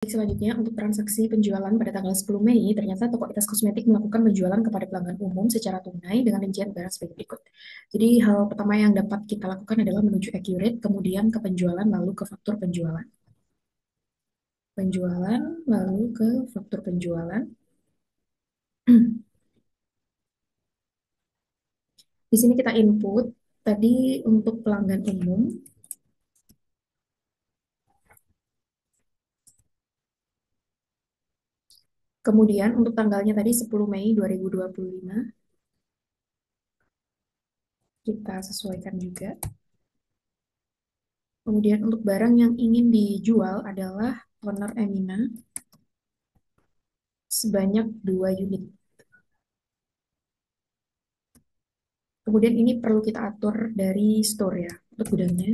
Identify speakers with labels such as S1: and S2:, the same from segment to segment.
S1: Selanjutnya, untuk transaksi penjualan pada tanggal 10 Mei, ternyata toko Itas Kosmetik melakukan penjualan kepada pelanggan umum secara tunai dengan rincian barang sebagai berikut. Jadi, hal pertama yang dapat kita lakukan adalah menuju accurate, kemudian ke penjualan, lalu ke faktur penjualan. Penjualan, lalu ke faktur penjualan. Di sini kita input, tadi untuk pelanggan umum, kemudian untuk tanggalnya tadi 10 Mei 2025, kita sesuaikan juga. Kemudian untuk barang yang ingin dijual adalah toner Emina sebanyak 2 unit. Kemudian ini perlu kita atur dari store ya, untuk gudangnya.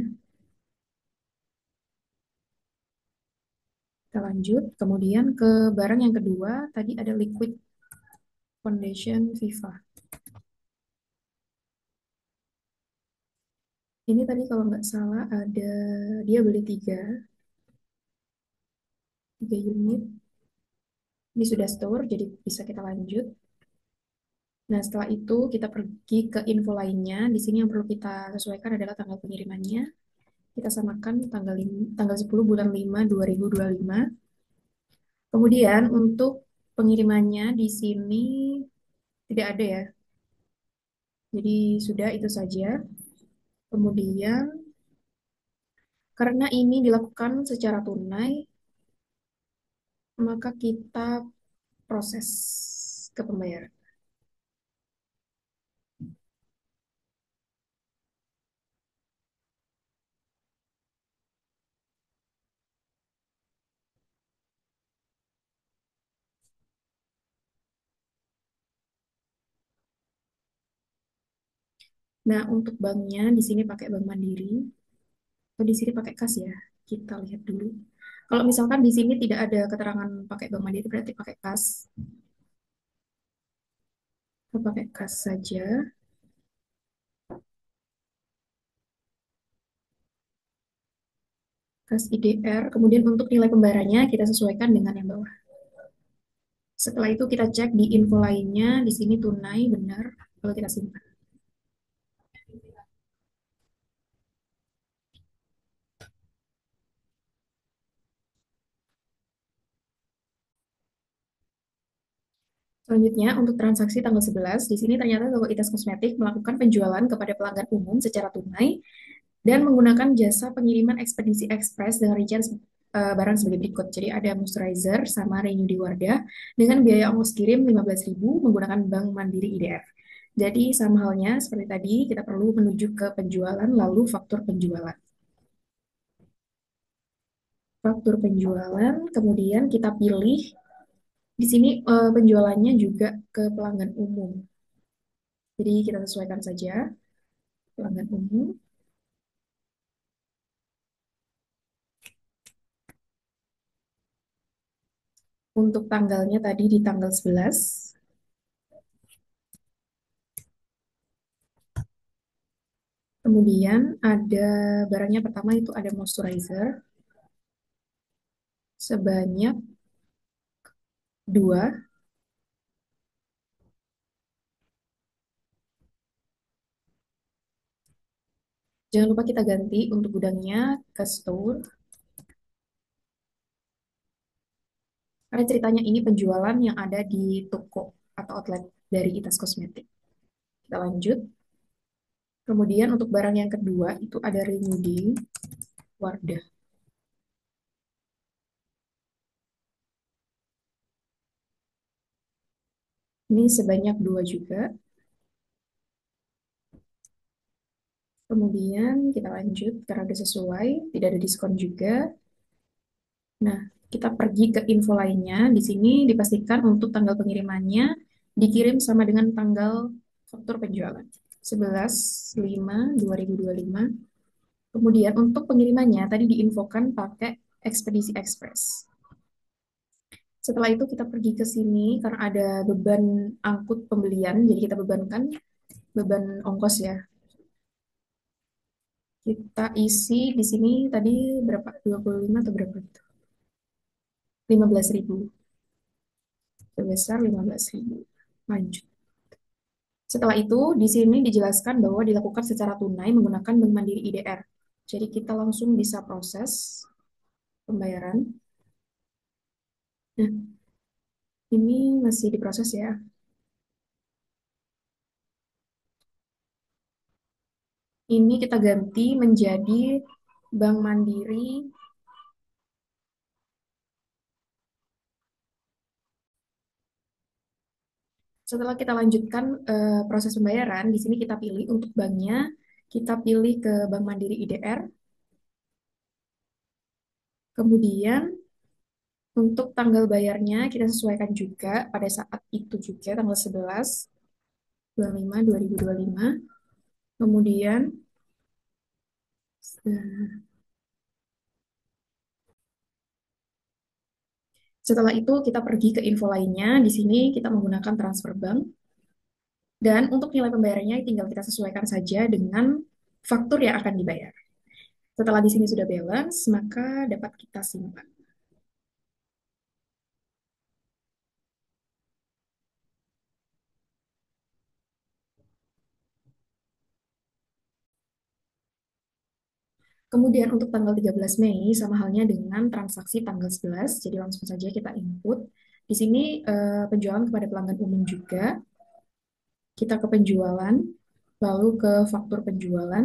S1: Kita lanjut, kemudian ke barang yang kedua, tadi ada liquid foundation Viva. Ini tadi kalau nggak salah ada, dia beli 3 unit. Ini sudah store, jadi bisa kita lanjut. Nah, setelah itu kita pergi ke info lainnya. Di sini yang perlu kita sesuaikan adalah tanggal pengirimannya. Kita samakan tanggal 10 bulan 5 2025. Kemudian untuk pengirimannya di sini tidak ada ya. Jadi sudah itu saja. Kemudian karena ini dilakukan secara tunai, maka kita proses ke pembayaran. Nah, untuk banknya di sini pakai Bank Mandiri atau di sini pakai kas ya. Kita lihat dulu. Kalau misalkan di sini tidak ada keterangan pakai Bank Mandiri berarti pakai kas. Kita pakai kas saja. Kas IDR. Kemudian untuk nilai pembayarannya kita sesuaikan dengan yang bawah. Setelah itu kita cek di info lainnya, di sini tunai benar, lalu kita simpan. Selanjutnya, untuk transaksi tanggal 11, di sini ternyata toko Itas Kosmetik melakukan penjualan kepada pelanggan umum secara tunai dan menggunakan jasa pengiriman ekspedisi ekspres dengan rincian barang sebagai berikut. Jadi ada moisturizer sama Renew di Wardah dengan biaya ongkos kirim 15.000 menggunakan Bank Mandiri IDF. Jadi sama halnya seperti tadi, kita perlu menuju ke penjualan lalu faktur penjualan. Faktur penjualan, kemudian kita pilih di sini penjualannya juga ke pelanggan umum. Jadi kita sesuaikan saja pelanggan umum. Untuk tanggalnya tadi di tanggal 11. Kemudian ada barangnya pertama itu ada moisturizer sebanyak 2. Jangan lupa kita ganti untuk gudangnya ke store. Karena ceritanya ini penjualan yang ada di toko atau outlet dari Itas Kosmetik. Kita lanjut. Kemudian untuk barang yang kedua itu ada Remudi Wardah. Ini sebanyak 2 juga. Kemudian kita lanjut karena udah sesuai, tidak ada diskon juga. Nah, kita pergi ke info lainnya. Di sini dipastikan untuk tanggal pengirimannya dikirim sama dengan tanggal faktur penjualan. 11/5/2025. Kemudian untuk pengirimannya tadi diinfokan pakai ekspedisi ekspres. Setelah itu kita pergi ke sini karena ada beban angkut pembelian, jadi kita bebankan beban ongkos ya. Kita isi di sini tadi berapa? 25 atau berapa itu? 15.000, sebesar 15.000. Lanjut. Setelah itu, di sini dijelaskan bahwa dilakukan secara tunai menggunakan Bank Mandiri IDR. Jadi kita langsung bisa proses pembayaran. Nah, ini masih diproses ya. Ini kita ganti menjadi Bank Mandiri. Setelah kita lanjutkan proses pembayaran, di sini kita pilih untuk banknya, kita pilih ke Bank Mandiri IDR. Kemudian untuk tanggal bayarnya kita sesuaikan juga pada saat itu juga tanggal 11/25/2025. Kemudian eh, setelah itu kita pergi ke info lainnya. Di sini kita menggunakan transfer bank dan untuk nilai pembayarannya tinggal kita sesuaikan saja dengan faktur yang akan dibayar. Setelah di sini sudah balance, maka dapat kita simpan. Kemudian untuk tanggal 13 Mei sama halnya dengan transaksi tanggal 11, jadi langsung saja kita input. Di sini penjualan kepada pelanggan umum juga. Kita ke penjualan, lalu ke faktur penjualan.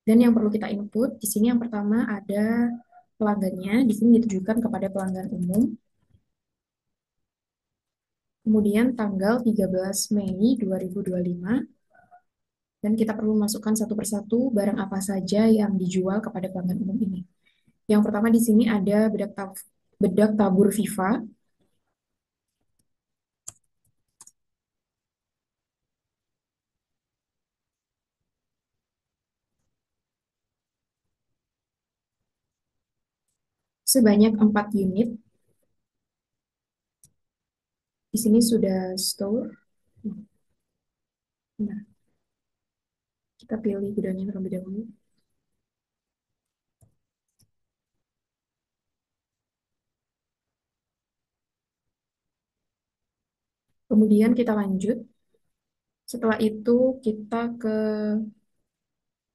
S1: Dan yang perlu kita input, di sini yang pertama ada pelanggannya, di sini ditujukan kepada pelanggan umum. Kemudian tanggal 13 Mei 2025, dan kita perlu masukkan satu persatu barang apa saja yang dijual kepada pelanggan umum ini. Yang pertama di sini ada bedak tabur Viva sebanyak 4 unit. Di sini sudah store. Nah, kita pilih gudangnya terlebih dahulu. Kemudian kita lanjut. Setelah itu kita ke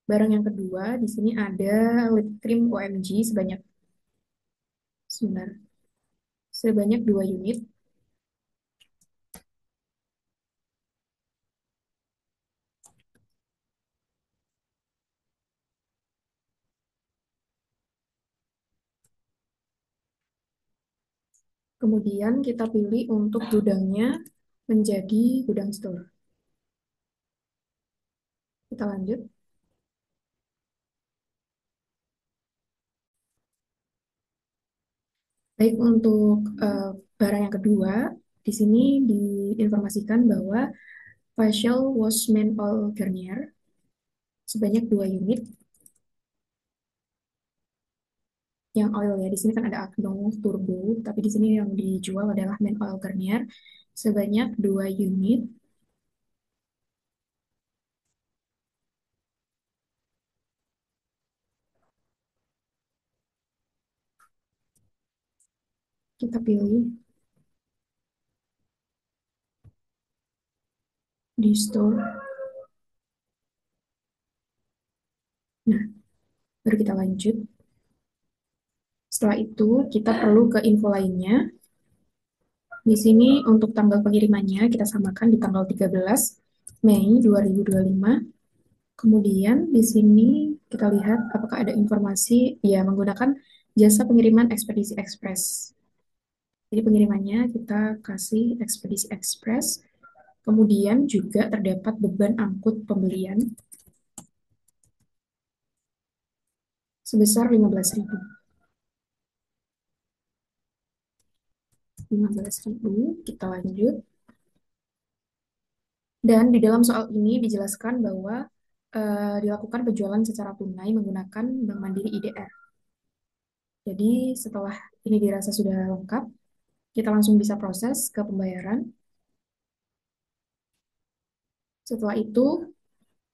S1: barang yang kedua. Di sini ada lip cream OMG sebanyak 2 unit. Kemudian kita pilih untuk gudangnya menjadi gudang store. Kita lanjut. Baik untuk barang yang kedua, di sini diinformasikan bahwa facial wash man oil Garnier sebanyak 2 unit. Yang oil ya, di sini kan ada Acno Turbo, tapi di sini yang dijual adalah man oil Garnier sebanyak 2 unit. Kita pilih di store. Nah, baru kita lanjut. Setelah itu, kita perlu ke info lainnya. Di sini untuk tanggal pengirimannya kita samakan di tanggal 13 Mei 2025. Kemudian di sini kita lihat apakah ada informasi ya menggunakan jasa pengiriman ekspedisi ekspres. Jadi pengirimannya kita kasih ekspedisi ekspres. Kemudian juga terdapat beban angkut pembelian sebesar 15.000. 15.000, kita lanjut. Dan di dalam soal ini dijelaskan bahwa dilakukan penjualan secara tunai menggunakan Bank Mandiri IDR. Jadi setelah ini dirasa sudah lengkap, kita langsung bisa proses ke pembayaran. Setelah itu,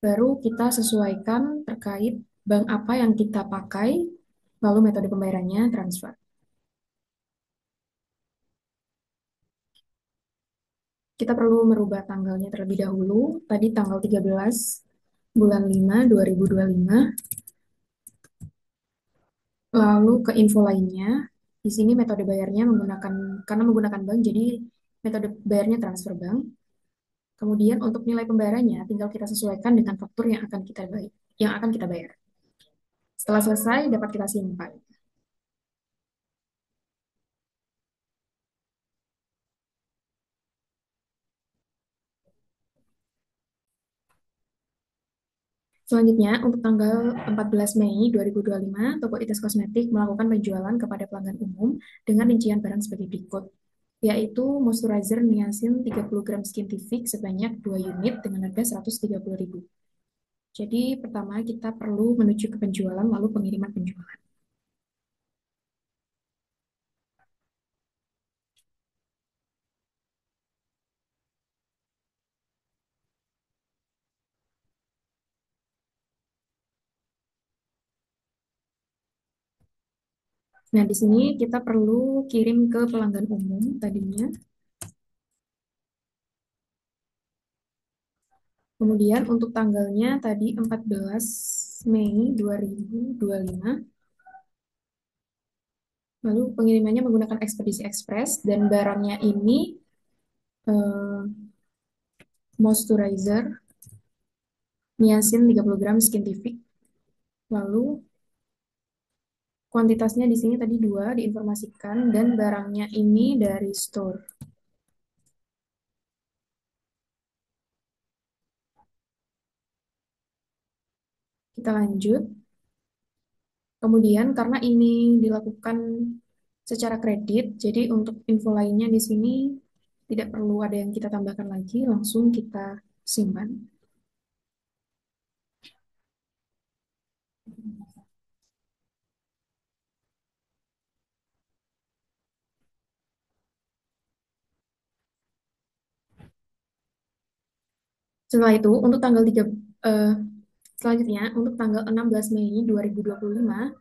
S1: baru kita sesuaikan terkait bank apa yang kita pakai, lalu metode pembayarannya transfer. kita perlu merubah tanggalnya terlebih dahulu. Tadi tanggal 13 bulan 5 2025. Lalu ke info lainnya, di sini metode bayarnya menggunakan, karena menggunakan bank, jadi metode bayarnya transfer bank. Kemudian untuk nilai pembayarannya, tinggal kita sesuaikan dengan faktur yang akan kita bayar. Setelah selesai, dapat kita simpan. Selanjutnya, untuk tanggal 14 Mei 2025, toko Ites Kosmetik melakukan penjualan kepada pelanggan umum dengan rincian barang sebagai berikut, yaitu moisturizer niacin 30 gram Skintific sebanyak 2 unit dengan harga 130.000. Jadi, pertama kita perlu menuju ke penjualan, lalu pengiriman penjualan. Nah, di sini kita perlu kirim ke pelanggan umum tadinya. Kemudian untuk tanggalnya tadi 14 Mei 2025. Lalu pengirimannya menggunakan ekspedisi ekspres dan barangnya ini eh, moisturizer niacin 30 gram Skintific. Lalu kuantitasnya di sini tadi dua diinformasikan dan barangnya ini dari store. Kita lanjut. Kemudian karena ini dilakukan secara kredit, jadi untuk info lainnya di sini tidak perlu ada yang kita tambahkan lagi, langsung kita simpan. Setelah itu, untuk tanggal 3 eh, selanjutnya untuk tanggal 16 Mei 2025,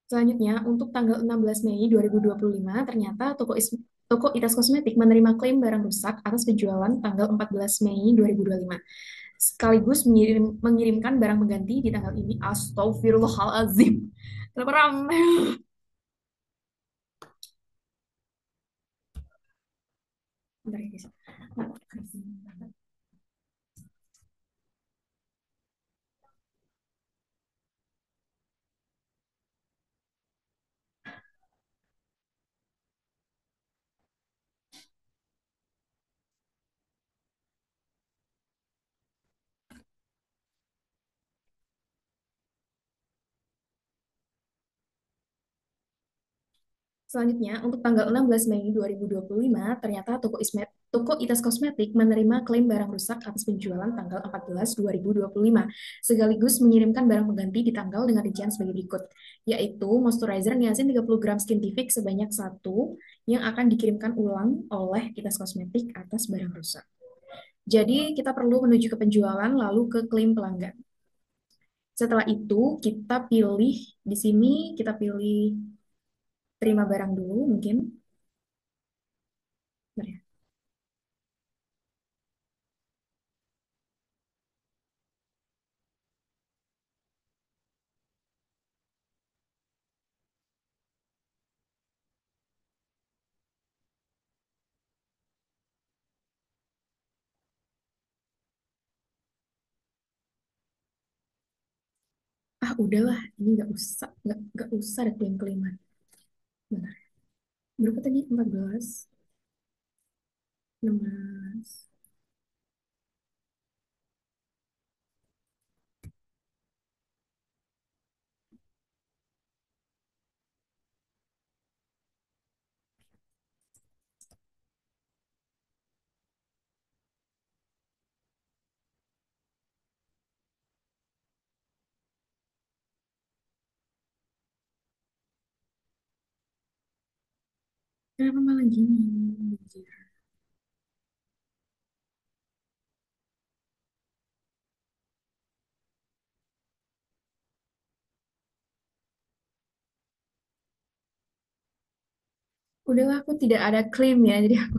S1: selanjutnya untuk tanggal 16 Mei 2025 ternyata toko Itas Kosmetik menerima klaim barang rusak atas penjualan tanggal 14 Mei 2025. Sekaligus mengirimkan barang mengganti di tanggal ini. Astagfirullahalazim. Kenapa ramai? Bentar ya, guys. Selanjutnya, untuk tanggal 16 Mei 2025, ternyata toko Itas Kosmetik menerima klaim barang rusak atas penjualan tanggal 14 2025, sekaligus mengirimkan barang pengganti di tanggal dengan rincian sebagai berikut, yaitu moisturizer niacin 30 gram Skintific sebanyak satu yang akan dikirimkan ulang oleh Itas Kosmetik atas barang rusak. Jadi, kita perlu menuju ke penjualan lalu ke klaim pelanggan. Setelah itu, kita pilih di sini, kita pilih terima barang dulu mungkin. Bentar ya. Ah, udahlah, ini nggak usah ada klaim-klaiman. Bentar. Berapa tadi? 14, 16. Kenapa malah gini? Anjir. udahlah aku tidak ada klaim ya, jadi aku